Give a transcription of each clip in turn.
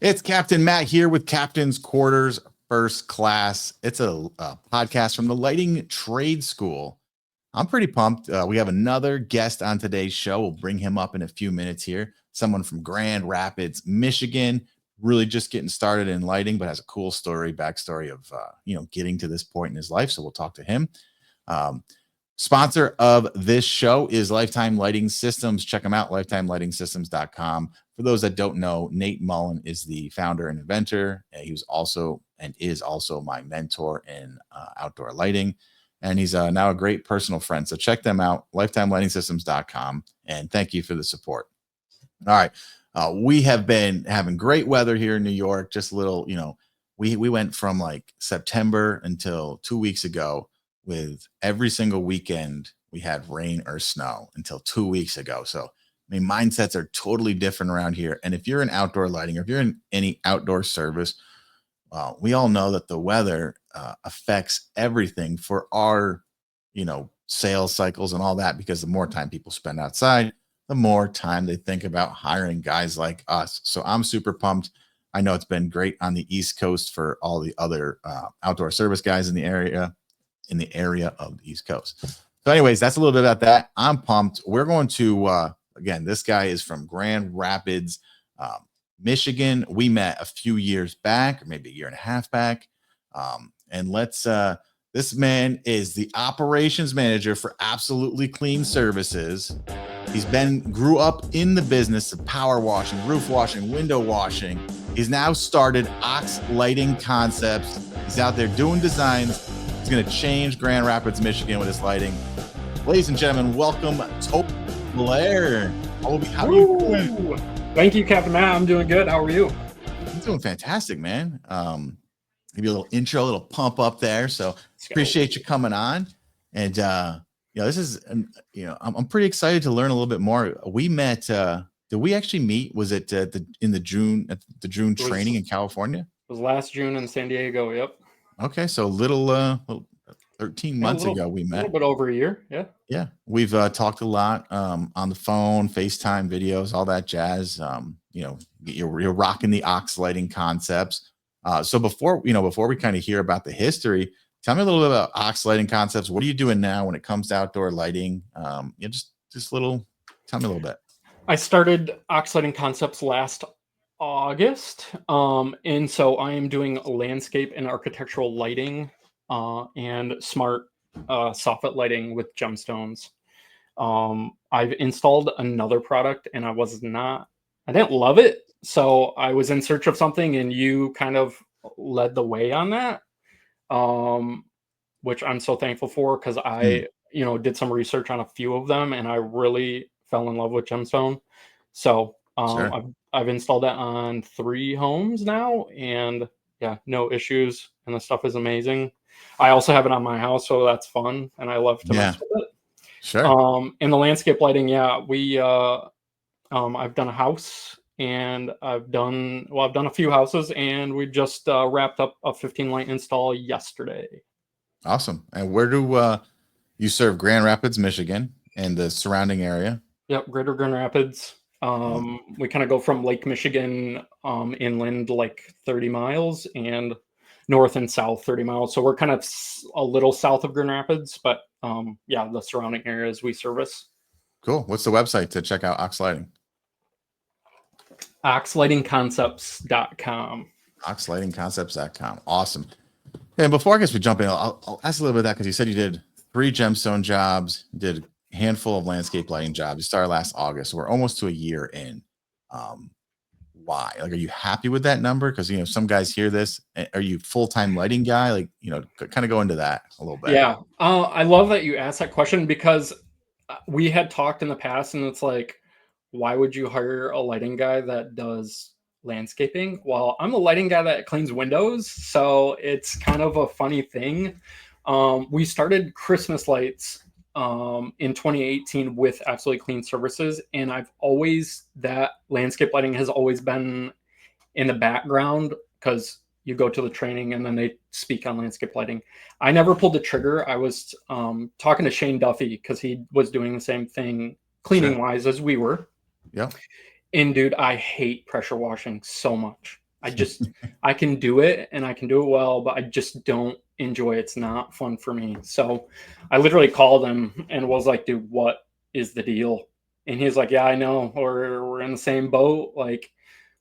It's Captain Matt here with Captain's Quarters First Class. It's a podcast from the Lighting Trade School. I'm pretty pumped. We have another guest on today's show. We'll bring him up in a few minutes here. Someone from Grand Rapids, Michigan, really just getting started in lighting, but has a cool backstory of getting to this point in his life. So we'll talk to him. Sponsor of this show is Lifetime Lighting Systems. Check them out, lifetimelghtingsystems.com. For those that don't know, Nate Mullen is the founder and inventor. He was also and is also my mentor in outdoor lighting. And he's now a great personal friend. So check them out, lifetimelghtingsystems.com. And thank you for the support. All right. We have been having great weather here in New York. Just a little, we went from like September until 2 weeks ago with every single weekend we had rain or snow until 2 weeks ago. So, I mean, mindsets are totally different around here. And if you're in outdoor lighting or if you're in any outdoor service, we all know that the weather affects everything for our, sales cycles and all that, because the more time people spend outside, the more time they think about hiring guys like us. So I'm super pumped. I know it's been great on the East Coast for all the other outdoor service guys in the area of the East Coast. So anyways, that's a little bit about that. I'm pumped. We're going to, again, this guy is from Grand Rapids, Michigan. We met a few years back, or maybe a year and a half back. This man is the operations manager for Absolutely Clean Services. Grew up in the business of power washing, roof washing, window washing. He's now started Ox Lighting Concepts. He's out there doing designs. He's going to change Grand Rapids, Michigan with his lighting. Ladies and gentlemen, welcome Toby Blair. Toby, how are you doing? Thank you, Captain Matt. I'm doing good. How are you? I'm doing fantastic, man. Give you a little intro, a little pump up there. So appreciate you coming on. And, this is, I'm pretty excited to learn a little bit more. We met, did we actually meet? Was it at the June training in California? It was last June in San Diego. Yep. Okay. So little 13 months ago we met. A little bit over a year. Yeah. Yeah. We've talked a lot on the phone, FaceTime videos, all that jazz. You're rocking the Ox Lighting Concepts. So before we kind of hear about the history, tell me a little bit about Ox Lighting Concepts. What are you doing now when it comes to outdoor lighting? Tell me a little bit. I started Ox Lighting Concepts last August. And so I am doing landscape and architectural lighting and smart soffit lighting with gemstones. I've installed another product and I didn't love it. So I was in search of something and you kind of led the way on that. Which I'm so thankful for, because I, did some research on a few of them and I really fell in love with gemstone. So Sure. I've installed that on 3 homes now, and yeah, no issues, and the stuff is amazing. I also have it on my house, so that's fun, and I love to mess with it. Sure. In the landscape lighting, we I've done a house, and I've done a few houses, and we just wrapped up a 15 light install yesterday. Awesome. And where do you serve? Grand Rapids, Michigan, and the surrounding area? Yep, Greater Grand Rapids. We kind of go from Lake Michigan inland like 30 miles and north and south 30 miles. So we're kind of a little south of Grand Rapids, but the surrounding areas we service. Cool. What's the website to check out Ox Lighting? oxlightingconcepts.com. oxlightingconcepts.com. Awesome. And before I guess we jump in, I'll ask a little bit of that, because you said you did 3 gemstone jobs, did a handful of landscape lighting jobs. You started last August. So we're almost to a year in. Why? Like, are you happy with that number? Because, some guys hear this. Are you full-time lighting guy? Kind of go into that a little bit. Yeah. I love that you asked that question, because we had talked in the past, and it's like, why would you hire a lighting guy that does landscaping? Well, I'm a lighting guy that cleans windows, so it's kind of a funny thing. We started Christmas lights in 2018 with Absolutely Clean Services, and that landscape lighting has always been in the background, because you go to the training and then they speak on landscape lighting. I never pulled the trigger. I was talking to Shane Duffy, because he was doing the same thing cleaning wise as we were. Yeah. And dude, I hate pressure washing so much. I can do it and I can do it well, but I just don't enjoy it. It's not fun for me. So I literally called him and was like, dude, what is the deal? And he's like, yeah, I know. We're in the same boat. Like,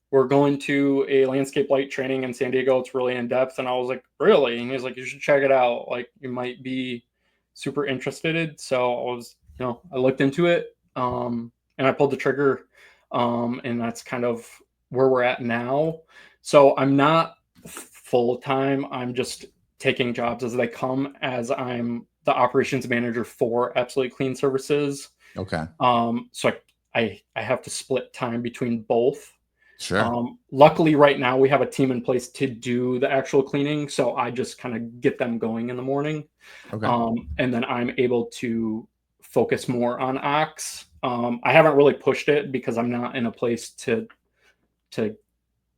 we're going to a landscape light training in San Diego. It's really in depth. And I was like, really? And he's like, you should check it out. Like, you might be super interested. So I was, I looked into it, and I pulled the trigger. And that's kind of where we're at now. So I'm not full time. I'm just taking jobs as they come, as I'm the operations manager for Absolutely Clean Services. Okay. So I have to split time between both. Sure. Luckily, right now we have a team in place to do the actual cleaning, so I just kind of get them going in the morning, Okay. and then I'm able to focus more on ox. I haven't really pushed it because I'm not in a place to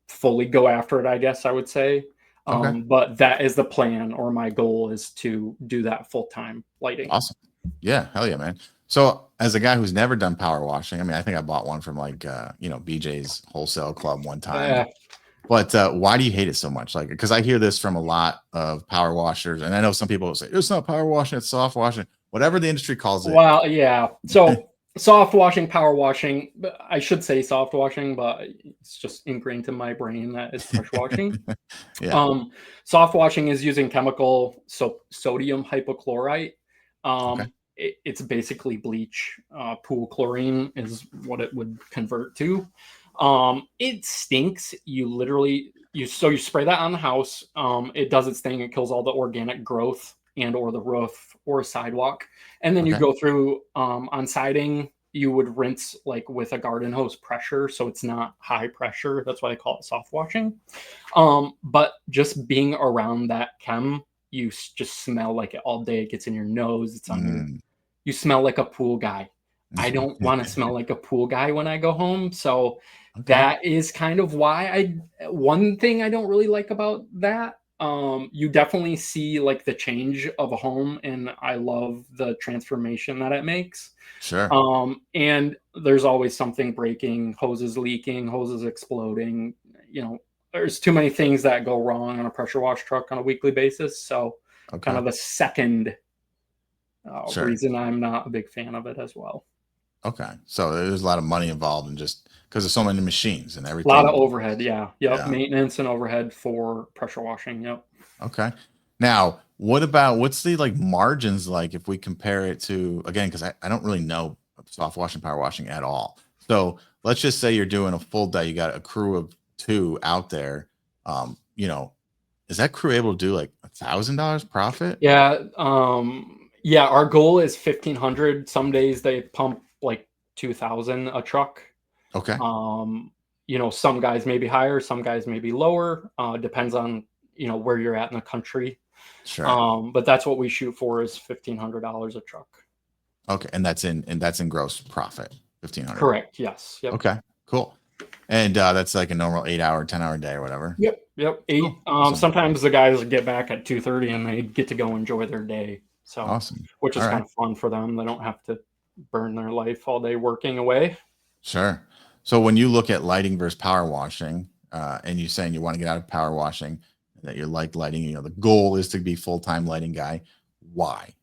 fully go after it, I guess I would say. Okay. But that is the plan, or my goal is to do that full time lighting. Awesome. Yeah. Hell yeah, man. So as a guy who's never done power washing, I mean, I think I bought one from like, BJ's wholesale club one time. But why do you hate it so much? Like, because I hear this from a lot of power washers, and I know some people will say it's not power washing, it's soft washing, whatever the industry calls it. Well, yeah. So soft washing, power washing. I should say soft washing, but it's just ingrained in my brain that it's pressure washing. Yeah. Soft washing is using chemical, so sodium hypochlorite. Okay. It's basically bleach. Pool chlorine is what it would convert to. It stinks. You literally you spray that on the house. It does its thing. It kills all the organic growth and or the roof or sidewalk, and then you Okay. go through on siding. You would rinse like with a garden hose pressure, so it's not high pressure. That's why I call it soft washing. But just being around that chem, you just smell like it all day. It gets in your nose. It's on your. Mm. You smell like a pool guy. I don't want to smell like a pool guy when I go home. So Okay. that is kind of why one thing I don't really like about that. You definitely see like the change of a home, and I love the transformation that it makes. Sure. And there's always something breaking, hoses leaking, hoses exploding. There's too many things that go wrong on a pressure wash truck on a weekly basis. So kind Okay. of the second Sure. reason I'm not a big fan of it as well. Okay. So there's a lot of money involved in just because there's so many machines and A lot of everything. overhead, yeah. Yep, Yeah. maintenance and overhead for pressure washing, yep. Okay. Now, what's the like margins like if we compare it to, again, because I don't really know soft washing, power washing at all. So let's just say you're doing a full day, you got a crew of two out there. Um, you know, is that crew able to do like $1,000 profit? Yeah, our goal is 1,500. Some days they pump like 2,000 a truck. Okay. Some guys may be higher, some guys may be lower. Depends on, where you're at in the country. Sure. But that's what we shoot for is $1,500 a truck. Okay. And that's in gross profit, 1,500. Correct. Yes. Yep. Okay, cool. And that's like a normal 8 hour, 10 hour day or whatever. Yep. 8. Cool. Awesome. Sometimes the guys get back at 2:30 and they get to go enjoy their day. So, Awesome. which is All kind right. of fun for them. They don't have to burn their life all day working away. Sure. So when you look at lighting versus power washing, and you're saying you want to get out of power washing, that you like lighting, the goal is to be full-time lighting guy. Why?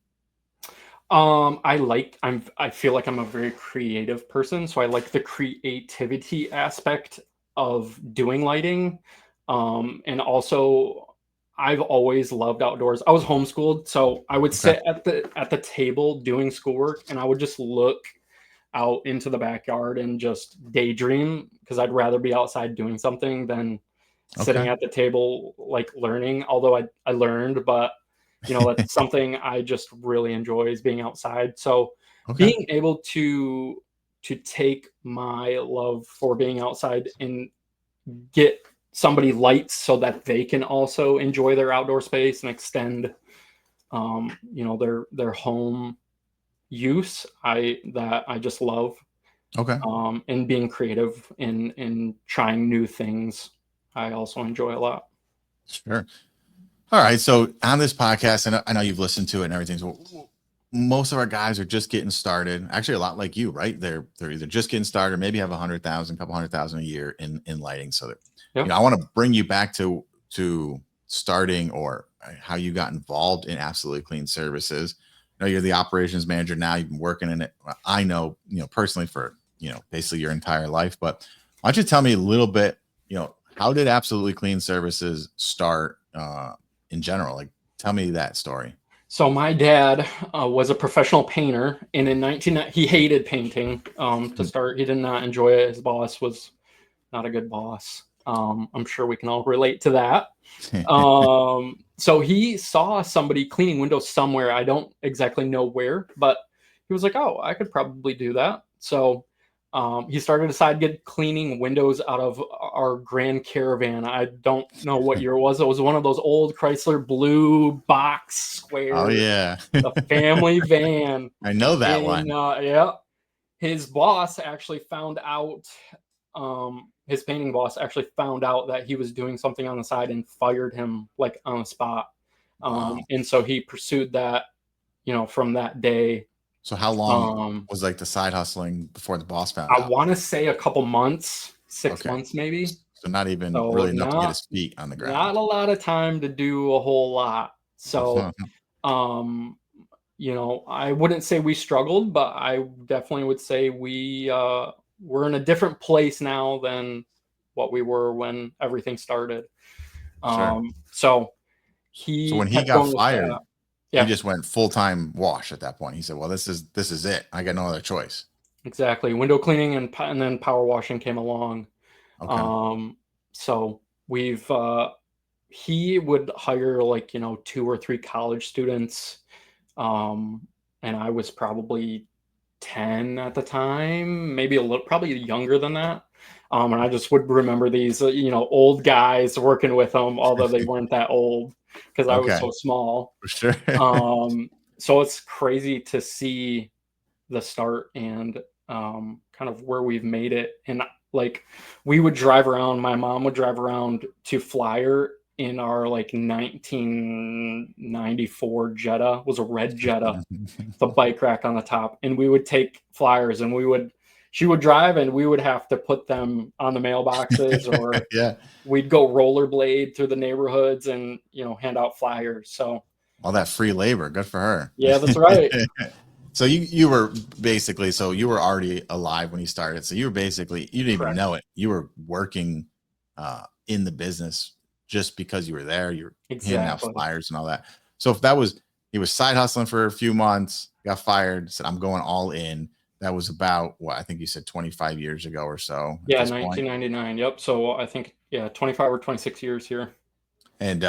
I feel like I'm a very creative person, so I like the creativity aspect of doing lighting. And also I've always loved outdoors. I was homeschooled, so I would Okay. sit at the table doing schoolwork and I would just look out into the backyard and just daydream because I'd rather be outside doing something than sitting Okay. at the table like learning. Although I learned, but that's something I just really enjoy is being outside. So Okay. being able to take my love for being outside and get somebody lights so that they can also enjoy their outdoor space and extend their home use, I just love. Okay. And being creative in trying new things, I also enjoy a lot. Sure. All right. So on this podcast, I know you've listened to it and everything. So most of our guys are just getting started. Actually, a lot like you, right? They're either just getting started, maybe have 100,000, couple 100,000 a year in lighting. So that, Yeah. I want to bring you back to starting or how you got involved in Absolutely Clean Services. I know you're the operations manager now. You've been working in it. I know, personally for basically your entire life. But why don't you tell me a little bit? How did Absolutely Clean Services start in general? Like, tell me that story. So my dad was a professional painter, and he hated painting. To start, he did not enjoy it. His boss was not a good boss. I'm sure we can all relate to that. So he saw somebody cleaning windows somewhere. I don't exactly know where, but he was like, "Oh, I could probably do that." So he started to side get cleaning windows out of our Grand Caravan. I don't know what year it was. It was one of those old Chrysler blue box Oh square, yeah. the family van. I know that And one. yeah, his boss actually found out. His painting boss actually found out that he was doing something on the side and fired him like on the spot. Wow. And so he pursued that, from that day. So how long Um, was like the side hustling before the boss found I out? want to say a couple months, 6 months Okay. maybe. So not even So really enough to get his feet on the not ground. a lot of time to do a whole lot. So um I wouldn't say we struggled, but I definitely would say we're in a different place now than what we were when everything started. Sure. So So he when he kept got going with that. fired, he Yeah, just went full-time wash at that point. He said, "Well, this is it. I got no other choice." exactly. Window cleaning and then power washing came along. Okay. Um, so we've he would hire like 2 or 3 college students, um, and I was probably 10 at the time, maybe a little, probably younger than that. And I just would remember these, old guys working with them, although they weren't that old because I was Okay. so small. For sure. So it's crazy to see the start and kind of where we've made it. And like we would drive around, my mom would drive around to Flyer in our like 1994 Jetta, was a red Jetta, the bike rack on the top, and we would take flyers and she would drive and we would have to put them on the mailboxes, or Yeah. we'd go rollerblade through the neighborhoods and hand out flyers. So All that free labor. Good for her. yeah, that's right. So you were basically, so you were already alive when you started. So you were basically, you didn't even Correct. know it. You were working in the business just because you were there. You're handing out Exactly. flyers and all that. So if that was, he was side hustling for a few months, got fired, said, "I'm going all in." That was about what I think you said 25 years ago or so at Yeah, this point. 1999. Yep. So I think 25 or 26 years here. And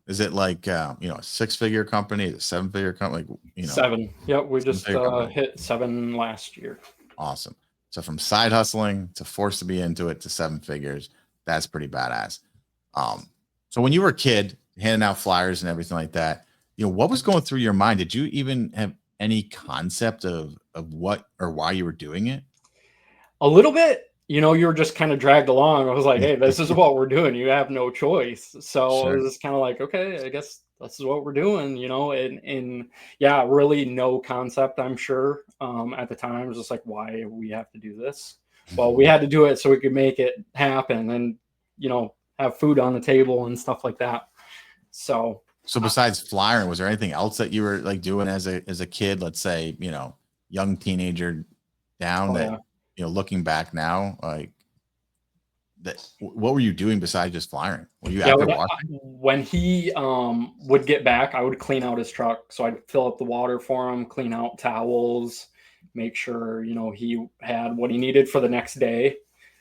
is it like a 6-figure company, a 7-figure company, like 7. Yep. We just 7-figure company? hit 7 last year. Awesome. So from side hustling to forced to be into it to 7 figures, that's pretty badass. Um, so when you were a kid, handing out flyers and everything like that, what was going through your mind? Did you even have any concept of what or why you were doing it? A little bit. You were just kind of dragged along. I was like, hey, this is what we're doing. You have no choice. So I Sure. was just kind of like, okay, I guess this is what we're doing, and yeah, really no concept, I'm sure. At the time, it was just like, why we have to do this? Well, we had to do it so we could make it happen and, have food on the table and stuff like that. So, So besides flyering, was there anything else that you were like doing as a kid? Let's say, young teenager down oh that, yeah. looking back now, like that, what were you doing besides just flying? Were you Yeah, out there watching? when he would get back, I would clean out his truck. So I'd fill up the water for him, clean out towels, make sure he had what he needed for the next day.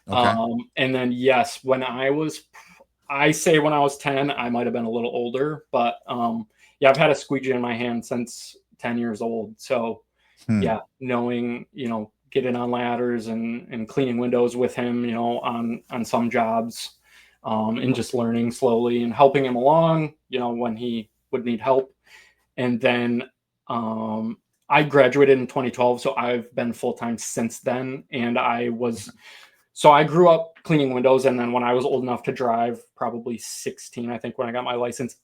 Okay. And then yes, when I was 10, I might have been a little older, but yeah, I've had a squeegee in my hand since 10 years old. So Hmm. yeah, knowing, getting on ladders and cleaning windows with him, on some jobs, and just learning slowly and helping him along, when he would need help. And then I graduated in 2012, so I've been full time since then. And I grew up cleaning windows, and then when I was old enough to drive, probably 16, I think when I got my license,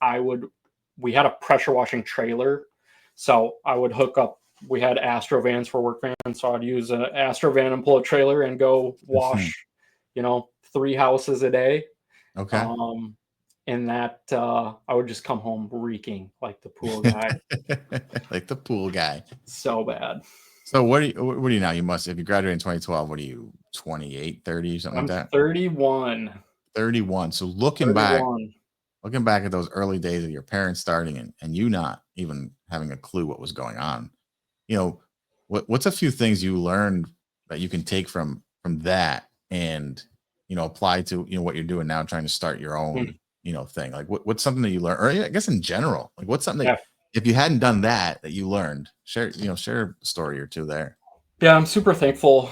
we had a pressure washing trailer, so I would hook up we had Astro vans for work vans, so I'd use an Astro van and pull a trailer and go wash, 3 houses a day. Okay. And that I would just come home reeking like the pool guy. Like the pool guy. So bad. So what are you now? You must, if you graduated in 2012, what are you, 28, 30, something I'm like that? 31. 31. So looking back at those early days of your parents starting and you not even having a clue what was going on, what's a few things you learned that you can take from that and apply to what you're doing now, trying to start your own thing? Like what's something that you learned, or I guess in general, like what's something that if you hadn't done that you learned? Share a story or two there. Yeah, I'm super thankful.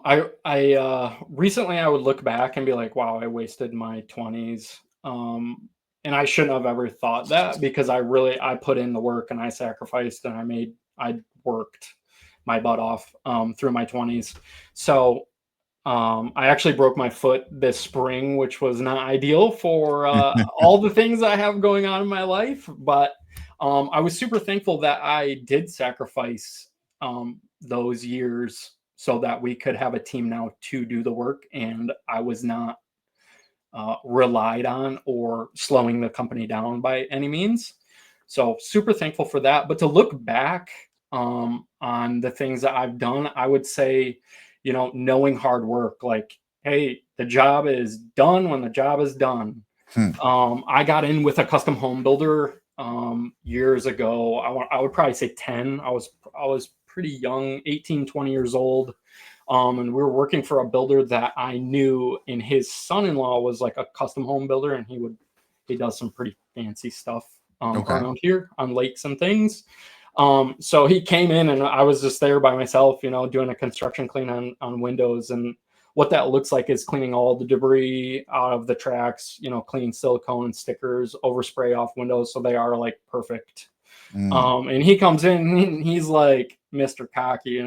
I recently I would look back and be like, wow, I wasted my 20s. And I shouldn't have ever thought that, because I put in the work and I sacrificed and I worked my butt off through my 20s. So I actually broke my foot this spring, which was not ideal for all the things I have going on in my life. But I was super thankful that I did sacrifice those years so that we could have a team now to do the work. And I was not relied on or slowing the company down by any means. So super thankful for that. But to look back on the things that I've done, I would say, knowing hard work, like, hey, the job is done when the job is done. I got in with a custom home builder years ago. I would probably say 10. I was pretty young, 18, 20 years old. And we were working for a builder that I knew, and his son-in-law was like a custom home builder, and he does some pretty fancy stuff around here on lakes and things. So he came in and I was just there by myself, doing a construction clean on windows. And what that looks like is cleaning all the debris out of the tracks, cleaning silicone and stickers, overspray off windows so they are like perfect. And he comes in and he's like, Mr. Cocky,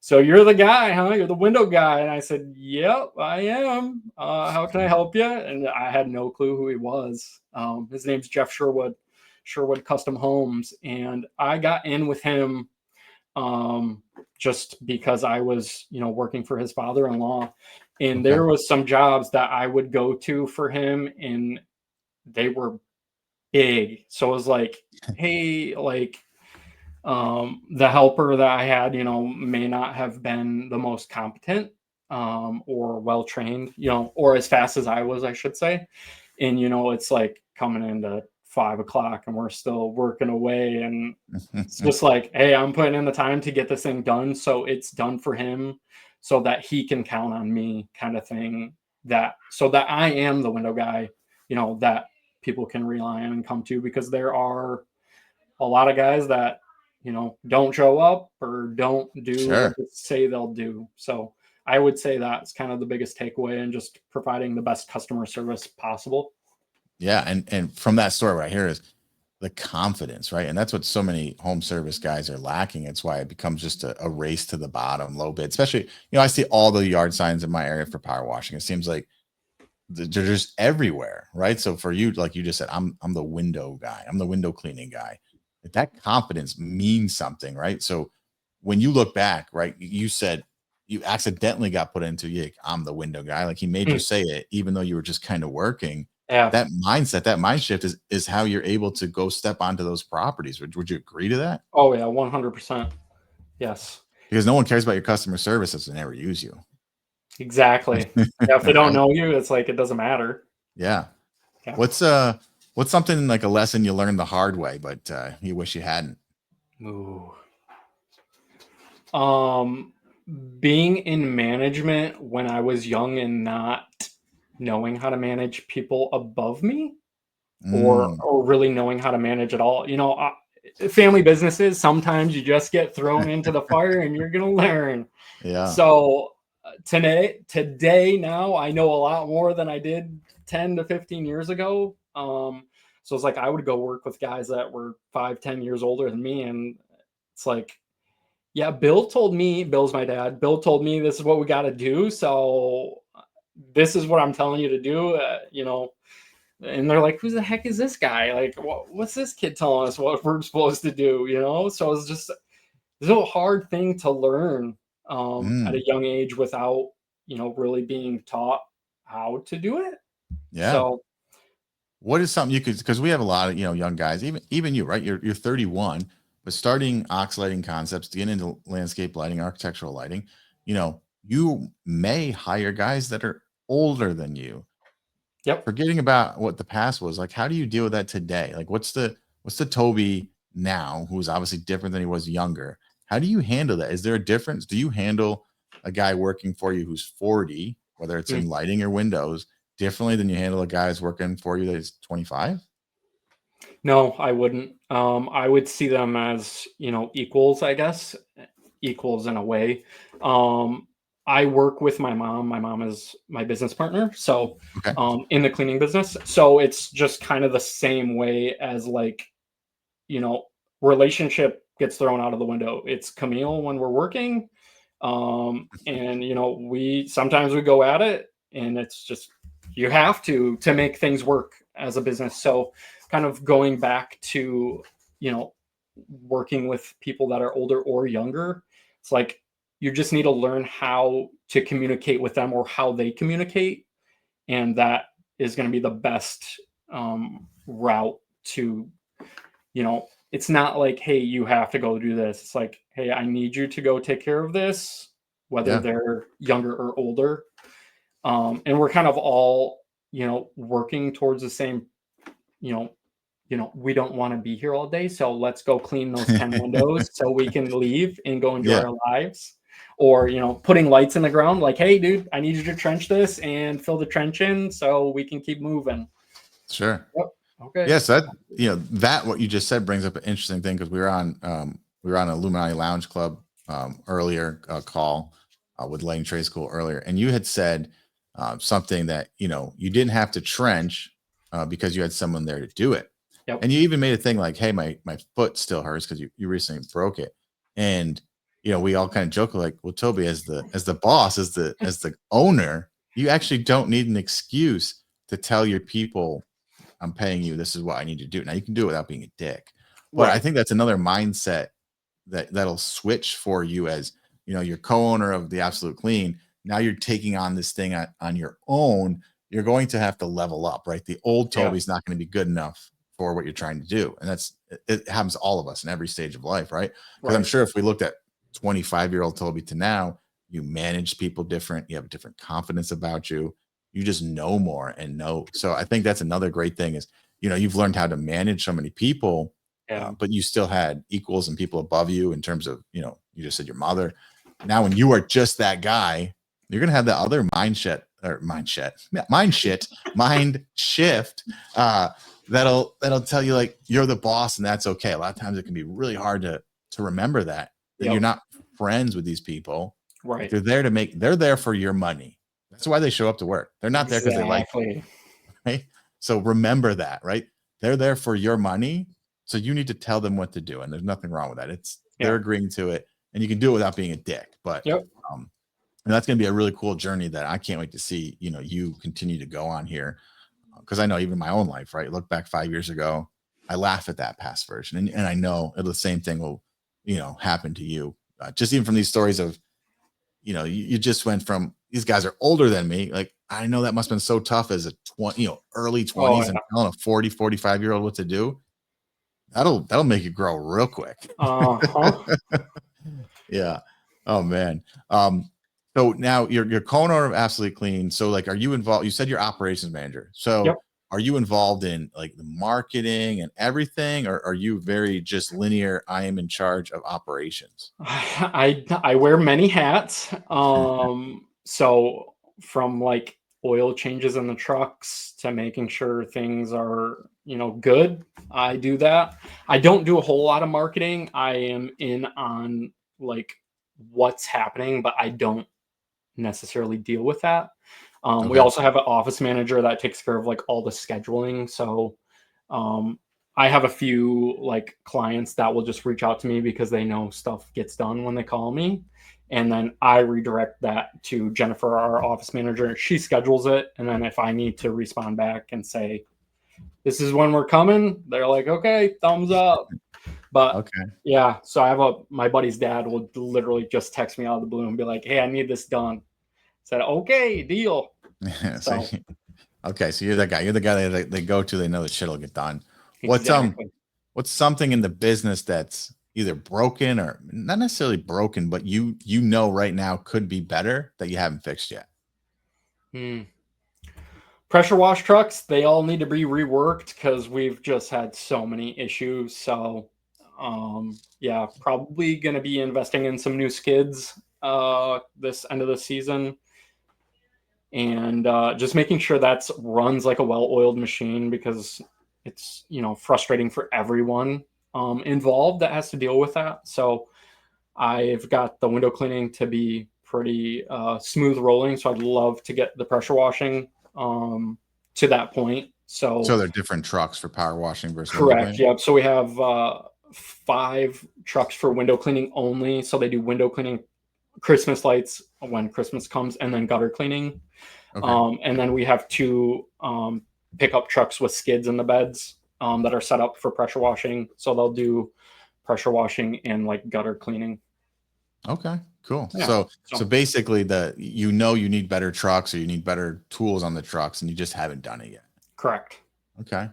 so you're the guy, huh? You're the window guy. And I said, yep, I am. How can I help you? And I had no clue who he was. His name's Jeff Sherwood Custom Homes. And I got in with him just because I was, working for his father-in-law. And there was some jobs that I would go to for him, and they were big. So it was like, hey, like, the helper that I had, may not have been the most competent or well-trained, or as fast as I was, I should say. And, it's like coming into 5 o'clock and we're still working away. And it's just like, hey, I'm putting in the time to get this thing done. So it's done for him so that he can count on me, kind of thing, so that I am the window guy, that people can rely on and come to, because there are a lot of guys that, don't show up or don't do what they say they'll do. So I would say that's kind of the biggest takeaway, and just providing the best customer service possible. Yeah. And from that story right here is the confidence, right? And that's what so many home service guys are lacking. It's why it becomes just a race to the bottom, low bid, especially, I see all the yard signs in my area for power washing. It seems like they're just everywhere, right? So for you, like you just said, I'm the window guy. I'm the window cleaning guy. That confidence means something, right? So when you look back, right, you said you accidentally got put into, I'm the window guy. Like he made you say it, even though you were just kind of working. Yeah. That mindset, that mind shift is how you're able to go step onto those properties. Would you agree to that? Oh yeah, 100%. Yes. Because no one cares about your customer service if they never use you. Exactly. Yeah, if they don't know you, it's like it doesn't matter. Yeah. What's something like a lesson you learned the hard way, but you wish you hadn't? Ooh. Being in management when I was young and not knowing how to manage people above me, or really knowing how to manage at all. Family businesses, sometimes you just get thrown into the fire and you're gonna learn. Yeah. So today now I know a lot more than I did 10 to 15 years ago. So it's like I would go work with guys that were 5-10 years older than me, and it's like, yeah, Bill's my dad. Bill told me this is what we got to do. So this is what I'm telling you to do, and they're like, who the heck is this guy? Like, what's this kid telling us what we're supposed to do? So it's just, this is a hard thing to learn at a Mm, young age without, really being taught how to do it. yeah. So, What is something you could, because we have a lot of, young guys, even you, right? You're 31, but starting ox lighting concepts to get into landscape lighting, architectural lighting, you may hire guys that are older than you. yep. Forgetting about what the past was, like, how do you deal with that today? Like, what's the Toby now, who's obviously different than he was younger? How do you handle that? Is there a difference? Do you handle a guy working for you who's 40, whether it's Mm. in lighting or windows, differently than you handle a guy who's working for you that is 25? No, I wouldn't. I would see them as, equals, I guess, equals in a way. Um, I work with my mom. My mom is my business partner. So, Okay. in the cleaning business. So it's just kind of the same way as like, you know, relationship gets thrown out of the window. It's Camille when we're working. And we sometimes we go at it and it's just you have to make things work as a business. So kind of going back to, you know, working with people that are older or younger, it's like you just need to learn how to communicate with them or how they communicate. And that is going to be the best route to, it's not like, hey, you have to go do this. It's like, hey, I need you to go take care of this, whether Yeah. they're younger or older. And we're kind of all, working towards the same, you know, we don't want to be here all day. So let's go clean those 10 windows so we can leave and go enjoy Yeah. our lives. Or, putting lights in the ground, like, hey, dude, I need you to trench this and fill the trench in so we can keep moving. Sure. Yep. Okay. Yes, that what you just said brings up an interesting thing, because we were on Illuminati Lounge Club earlier, call with Lane Trade School earlier, and you had said something that you didn't have to trench because you had someone there to do it, Yep. and you even made a thing like, "Hey, my foot still hurts because you recently broke it," and we all kind of joke like, "Well, Toby, as the boss, as the owner, you actually don't need an excuse to tell your people, I'm paying you. This is what I need to do." Now you can do it without being a dick, but I Right. think that's another mindset that'll switch for you as you're co-owner of the Absolute Clean. Now you're taking on this thing on your own. You're going to have to level up, right? The old Yeah. Toby's not going to be good enough for what you're trying to do, and it happens to all of us in every stage of life, right? Because I'm Right. sure if we looked at 25-year-old Toby to now, you manage people different. You have a different confidence about you. You just know more and know. So I think that's another great thing is, you've learned how to manage so many people, Yeah. but you still had equals and people above you in terms of, you just said your mother. Now, when you are just that guy, you're going to have that other mind shift, that'll tell you like you're the boss and that's okay. A lot of times it can be really hard to remember that you're Yep. not friends with these people. Like Right. they're there for your money. That's why they show up to work. They're not there because they like you, Exactly. right? So remember that, right? They're there for your money. So you need to tell them what to do. And there's nothing wrong with that. They're Yeah. agreeing to it, and you can do it without being a dick. But Yep. um, and that's gonna be a really cool journey that I can't wait to see, you continue to go on here. Because I know even my own life, right? Look back 5 years ago, I laugh at that past version. And I know the same thing will, happen to you. Just even from these stories of, you just went from these guys are older than me. Like, I know that must have been so tough as a 20, early Oh 20s, and yeah. telling a 40, 45-year-old what to do. That'll make you grow real quick. Uh-huh. Yeah. Oh man. So now you're co-owner of Absolutely Clean. So like, are you involved? You said you're operations manager. Yep. So are you involved in like the marketing and everything, or are you very just linear? I am in charge of operations. I wear many hats. So from like oil changes in the trucks to making sure things are, good. I do that. I don't do a whole lot of marketing. I am in on like what's happening, but I don't necessarily deal with that. We Okay. also have an office manager that takes care of like all the scheduling. So um, I have a few like clients that will just reach out to me because they know stuff gets done when they call me. And then I redirect that to Jennifer, our office manager. She schedules it. And then if I need to respond back and say, this is when we're coming, they're like, okay, thumbs up. But Okay. yeah, so my buddy's dad will literally just text me out of the blue and be like, "Hey, I need this done." Said, "Okay, deal." So, So okay, so you're that guy. You're the guy that they go to. They know the shit will get done. What's exactly. what's something in the business that's either broken or not necessarily broken, but you know right now could be better that you haven't fixed yet? Hmm. Pressure wash trucks, they all need to be reworked because we've just had so many issues. So, yeah, probably going to be investing in some new skids this end of the season, and just making sure that's runs like a well-oiled machine because it's frustrating for everyone involved that has to deal with that. So I've got the window cleaning to be pretty smooth rolling. So I'd love to get the pressure washing to that point. So So they're different trucks for power washing versus window correct. cleaning. Yep. So we have 5 trucks for window cleaning only. So they do window cleaning, Christmas lights when Christmas comes, and then gutter cleaning. Okay. And then we have 2 pickup trucks with skids in the beds that are set up for pressure washing. So they'll do pressure washing and like gutter cleaning. Okay. Cool. Yeah. So So basically, you need better trucks or you need better tools on the trucks, and you just haven't done it yet. correct. Okay.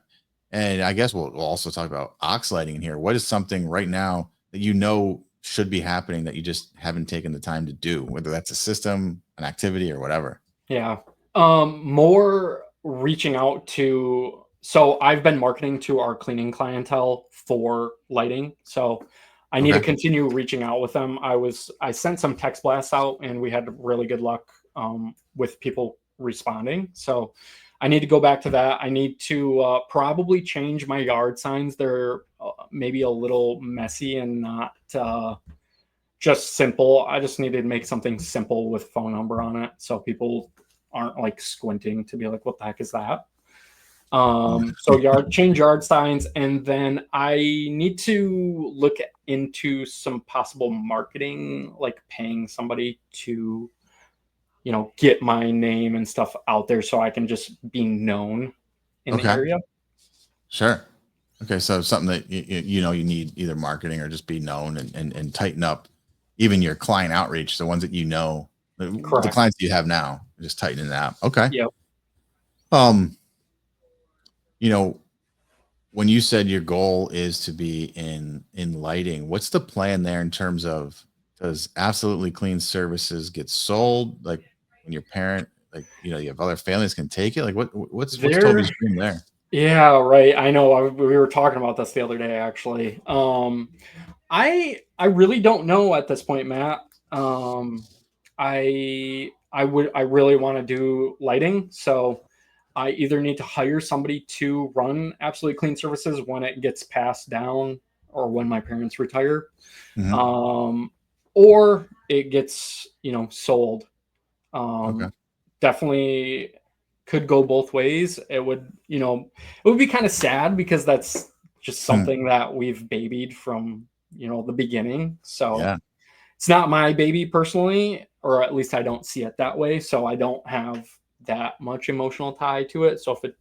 And I guess we'll also talk about ox lighting in here. What is something right now that you know should be happening that you just haven't taken the time to do, whether that's a system, an activity, or whatever? Yeah. More reaching out to. So I've been marketing to our cleaning clientele for lighting. So I need to Okay. continue reaching out with them. I sent some text blasts out and we had really good luck with people responding. So I need to go back to that. I need to probably change my yard signs. They're maybe a little messy and not just simple. I just needed to make something simple with phone number on it so people aren't like squinting to be like, what the heck is that? So change yard signs, and then I need to look into some possible marketing, like paying somebody to, get my name and stuff out there so I can just be known in the Okay. area. Sure. Okay. So something that you need either marketing or just be known and tighten up even your client outreach, the ones that the Correct. clients that you have now, just tightening that up. Okay. Yep. Um, you know, when you said your goal is to be in lighting, what's the plan there in terms of, does absolutely clean services get sold, like when your parent, like you have other families can take it, like what's There Toby's dream there? Yeah, right. I know. We were talking about this the other day, actually. I really don't know at this point, Matt. I really want to do lighting, so I either need to hire somebody to run Absolutely Clean Services when it gets passed down, or when my parents retire, Mhm. um, or it gets sold. Okay. Um, Definitely could go both ways. It would be kind of sad because that's just Hmm. something that we've babied from, the beginning. So Yeah. it's not my baby personally, or at least I don't see it that way. So I don't have that much emotional tie to it. So if it,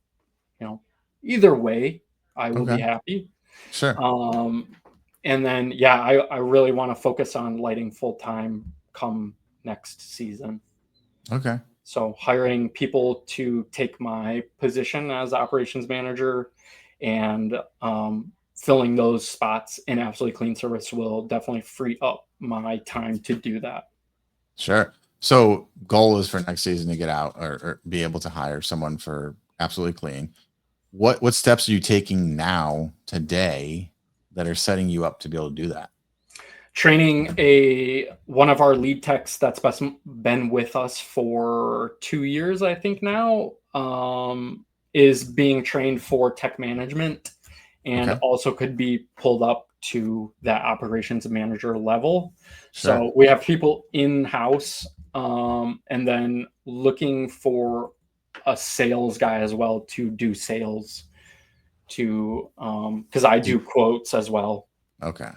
you know, either way, I will be Okay. happy. Sure. Um, and then, yeah, I really want to focus on lighting full time come next season. Okay. So hiring people to take my position as operations manager and filling those spots in Absolutely Clean Service will definitely free up my time to do that. Sure. So goal is for next season to get out or be able to hire someone for absolutely clean. What steps are you taking now today that are setting you up to be able to do that? Training one of our lead techs that's been with us for 2 years, I think now, is being trained for tech management, and Okay. also could be pulled up to that operations manager level. Sure. So we have people in house, and then looking for a sales guy as well to do sales, to because I do quotes as well Okay.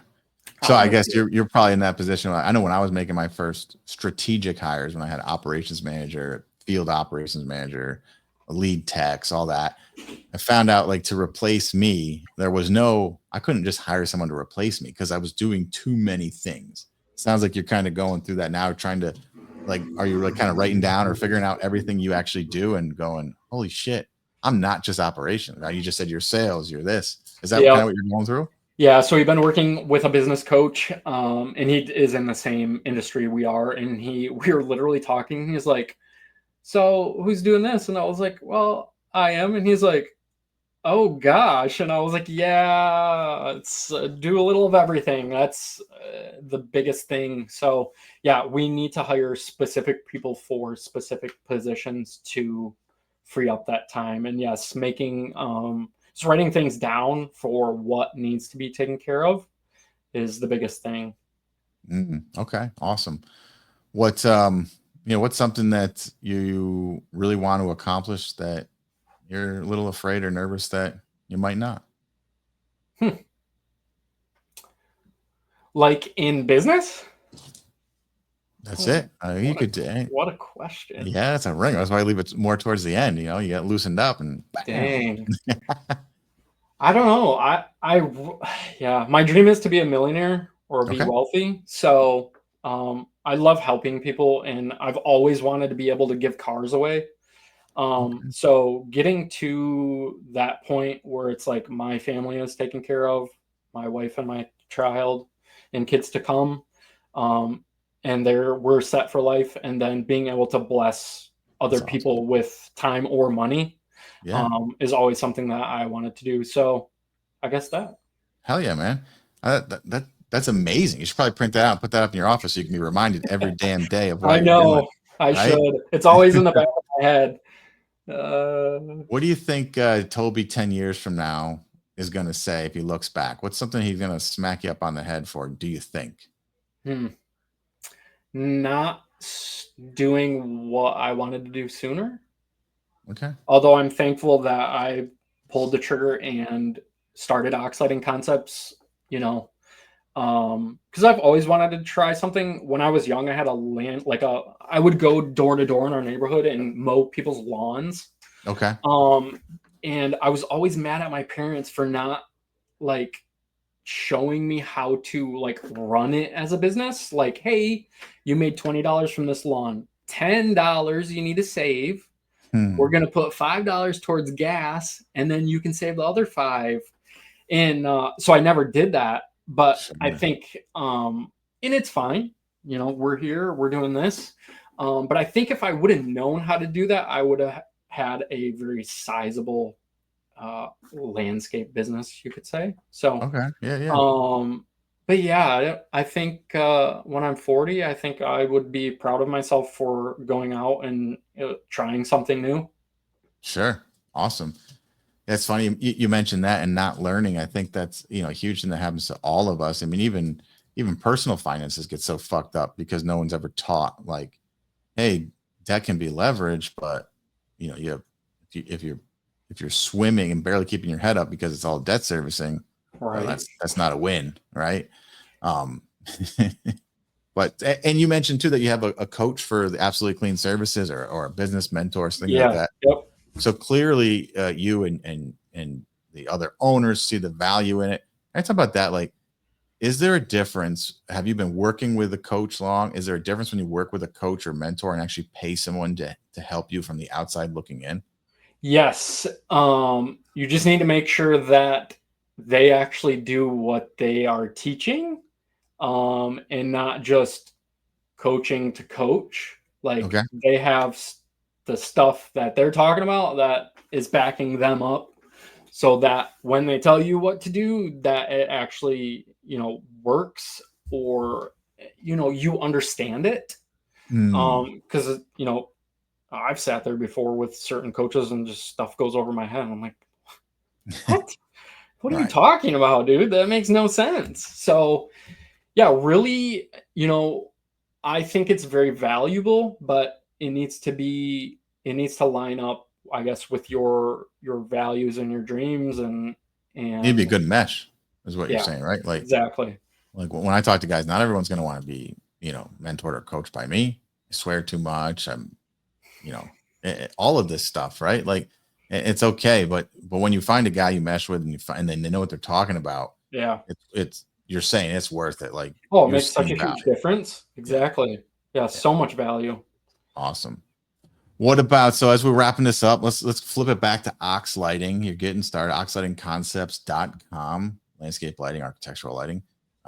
So out in I the guess field. you're probably in that position. I know when I was making my first strategic hires, when I had operations manager, field operations manager, lead techs, all that. I found out like to replace me, I couldn't just hire someone to replace me because I was doing too many things. Sounds like you're kind of going through that now, trying to like, are you like kind of writing down or figuring out everything you actually do and going, holy shit, I'm not just operations. Now you just said you're sales, you're this. Is that Yeah. kind of what you're going through? Yeah, so we've been working with a business coach, and he is in the same industry we are, and we were literally talking. He's like, "So who's doing this?" And I was like, "Well, I am." And he's like, "Oh gosh," and I was like, "Yeah, it's do a little of everything. That's the biggest thing." So yeah, we need to hire specific people for specific positions to free up that time. And yes, making just writing things down for what needs to be taken care of is the biggest thing. Okay, awesome. What's what's something that you really want to accomplish that you're a little afraid or nervous that you might not? Hmm. Like in business? That's Hmm. it. You could, What a question. yeah, that's a ring. That's why I leave it more towards the end. You get loosened up and bam. Dang. I don't know. Yeah, my dream is to be a millionaire or be Okay. wealthy. So, I love helping people, and I've always wanted to be able to give cars away. Okay. So getting to that point where it's like my family is taken care of, my wife and my child and kids to come, um, and we're set for life, and then being able to bless other That's awesome. people with time or money, Yeah. is always something that I wanted to do. So I guess that. Hell yeah, man. That's amazing. You should probably print that out and put that up in your office so you can be reminded every damn day of why I you're doing know it. I Right. should. It's always in the back of my head. Uh, What do you think Toby 10 years from now is going to say if he looks back? What's something he's going to smack you up on the head for, do you think? hmm. Not doing what I wanted to do sooner. Okay. Although I'm thankful that I pulled the trigger and started oxiding concepts, you know, because I've always wanted to try something. When I was young, I had a land I would go door to door in our neighborhood and mow people's lawns. Okay. Um, and I was always mad at my parents for not like showing me how to like run it as a business. Like, hey, you made $20 from this lawn, $10 you need to save. We're Hmm. going to put $5 towards gas, and then you can save the other five. And so I never did that. But I Sure. think, and it's fine. We're here, we're doing this. But I think if I would have known how to do that, I would have had a very sizable landscape business, you could say. So, Okay. Yeah. Yeah. um, but yeah, I think when I'm 40, I think I would be proud of myself for going out and trying something new. Sure. Awesome. That's funny. You mentioned that and not learning. I think that's a huge thing that happens to all of us. I mean, even personal finances get so fucked up because no one's ever taught like, hey, that can be leverage, but you have if you're swimming and barely keeping your head up because it's all debt servicing, well, Right. that's not a win, right? Um, and you mentioned too that you have a coach for the Absolutely Clean Services or a business mentor, things like Yeah. that. Yep. So clearly, you and the other owners see the value in it. I talk about that. Like, is there a difference? Have you been working with a coach long? Is there a difference when you work with a coach or mentor and actually pay someone to help you from the outside looking in? Yes. You just need to make sure that they actually do what they are teaching, and not just coaching to coach. Like Okay. they have the stuff that they're talking about that is backing them up, so that when they tell you what to do, that it actually, works, or, you understand it. Hmm. Because, I've sat there before with certain coaches and just stuff goes over my head. I'm like, what? What are you Right. talking about, dude? That makes no sense. So, yeah, really, I think it's very valuable, but it needs to line up, I guess, with your values and your dreams, Need to be a and good mesh, is what you're yeah, saying, right? exactly. Like when I talk to guys, not everyone's going to want to be, mentored or coached by me. I swear too much. I'm, all of this stuff, right? Like, It's okay, but when you find a guy you mesh with and and then they know what they're talking about, Yeah. it's you're saying it's worth it. Like Oh, it you're makes such seeing a huge value. difference. Yeah, Exactly. Yeah, yeah, so much value. awesome. What about, so as we're wrapping this up, let's flip it back to Ox Lighting. You're getting started. Oxlightingconcepts.com. Landscape lighting, architectural lighting,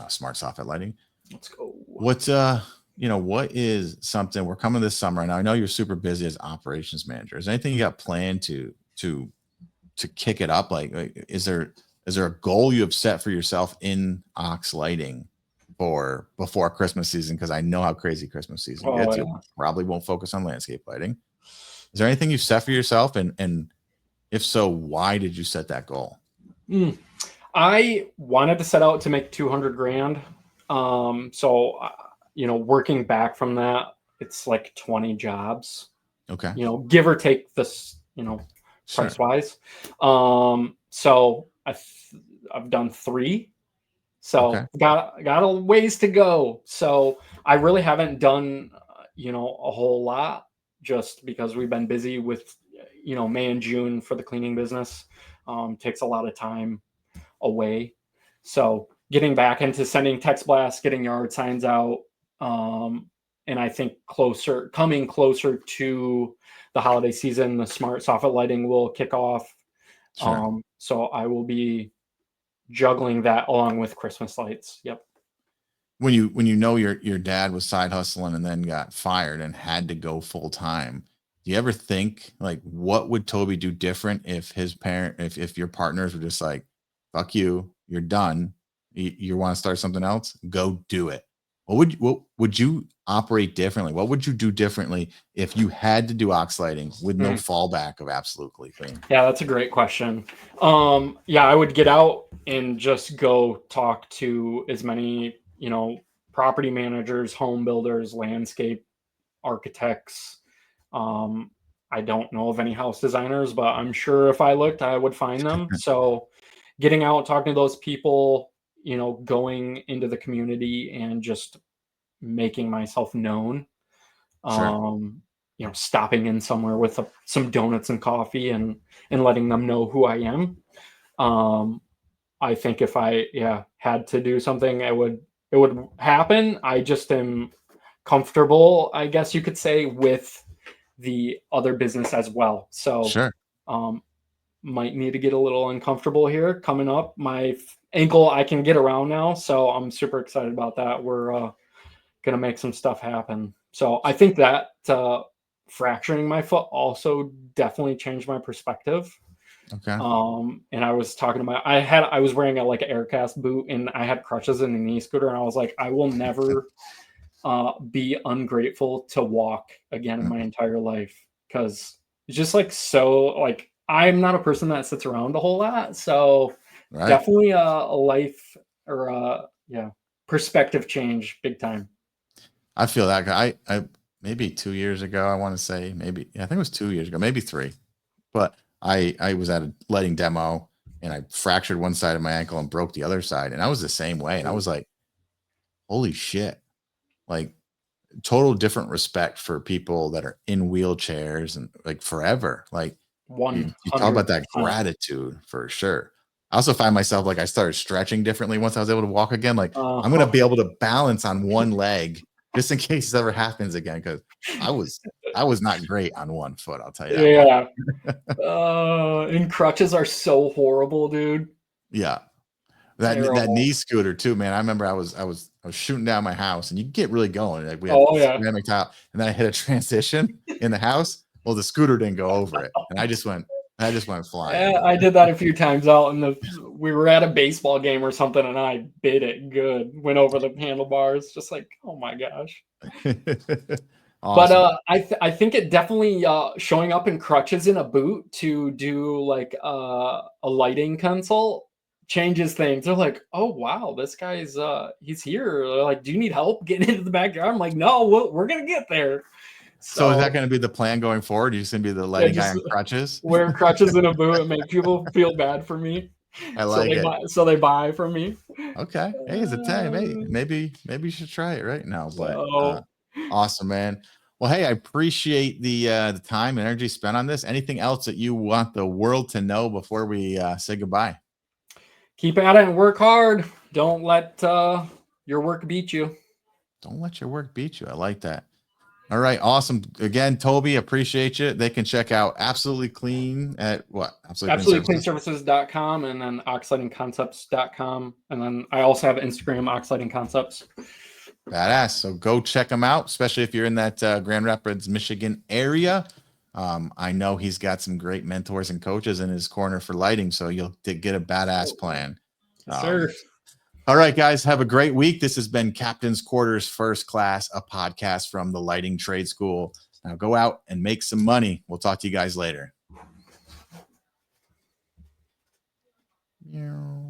smart soffit lighting. Let's go. What's what is something, we're coming this summer, and I know you're super busy as operations manager. Is there anything you got planned to kick it up? Like is there a goal you have set for yourself in Ox Lighting for before Christmas season? Because I know how crazy Christmas season Oh gets. You yeah. probably won't focus on landscape lighting. Is there anything you've set for yourself? And if so, why did you set that goal? Mm. I wanted to set out to make 200 grand. So working back from that, it's like 20 jobs, Okay. give or take this, price Sure. wise. So I've done three. Okay. So got a ways to go. So I really haven't done, a whole lot just because we've been busy with, May and June for the cleaning business. Takes a lot of time away. So getting back into sending text blasts, getting yard signs out, and I think coming closer to the holiday season, the smart soffit lighting will kick off. Sure. So I will be juggling that along with Christmas lights. Yep. When you know your dad was side hustling and then got fired and had to go full time, do you ever think like what would Toby do different if his parent if your partners were just like, fuck you, you're done. You want to start something else? Go do it. What would you operate differently? What would you do differently if you had to do ox lighting with no Hmm. fallback of absolutely clean? Yeah, that's a great question. Yeah, I would get out and just go talk to as many, property managers, home builders, landscape architects. Um, I don't know of any house designers, but I'm sure if I looked, I would find them. So getting out, talking to those people, going into the community and just making myself known. Sure. Stopping in somewhere with some donuts and coffee and letting them know who I am. Um, I think if I had to do something, it would happen. I just am comfortable, I guess you could say, with the other business as well. So Sure. um, might need to get a little uncomfortable here coming up. My ankle I can get around now, so I'm super excited about that. We're gonna make some stuff happen. So I think that fracturing my foot also definitely changed my perspective. Okay. And I was talking about I was wearing like an aircast boot and I had crutches in the knee scooter and I was like, I will never be ungrateful to walk again in my entire life because it's just like so like I'm not a person that sits around a whole lot. So Right. definitely a life or perspective change big time. I feel that. I maybe 2 years ago, I want to say, maybe, yeah, I think it was 2 years ago, maybe three. But I was at a lighting demo and I fractured one side of my ankle and broke the other side. And I was the same way. And I was like, holy shit. Like total different respect for people that are in wheelchairs and like forever. Like you talk about that 100%. gratitude for sure. I also find myself like I started stretching differently once I was able to walk again. Like I'm gonna Uh-huh. be able to balance on one leg just in case this ever happens again. Cause I was I was not great on one foot, I'll tell you that much. Yeah. And crutches are so horrible, dude. Yeah. That Terrible. knee scooter too, man. I remember I was shooting down my house and you get really going. Like we had Oh yeah. ceramic tile, and then I hit a transition in the house. Well, the scooter didn't go over it. And I just went flying. I did that a few times out in we were at a baseball game or something and I bit it good. Went over the handlebars, just like, oh my gosh. But Awesome. I think it definitely showing up in crutches in a boot to do like a lighting consult changes things. They're like, oh wow, this guy's he's here. They're like, do you need help getting into the backyard? I'm like, no, we're gonna get there. So is So that gonna be the plan going forward? You're just gonna be the yeah, lighting guy just on crutches? wear crutches in a boot and make people feel bad for me. I So like it. they buy from me. Okay. Hey, it's a 10. Hey, maybe you should try it right now. But So awesome, man. Well, hey, I appreciate the time and energy spent on this. Anything else that you want the world to know before we say goodbye? Keep at it and work hard. Don't let your work beat you. Don't let your work beat you. I like that. All right, awesome. Again, Toby, appreciate you. They can check out Absolutely Clean at what? Absolutely Clean Services. AbsoluteCleanServices.com and then oxlightingconcepts.com. And then I also have Instagram, Oxlighting Concepts. Badass. So go check them out, especially if you're in that Grand Rapids, Michigan area. I know he's got some great mentors and coaches in his corner for lighting, so you'll get a badass plan. Yes, sir. All right, guys, have a great week. This has been Captain's Quarters First Class, a podcast from the Lighting Trade School. Now go out and make some money. We'll talk to you guys later. Yeah.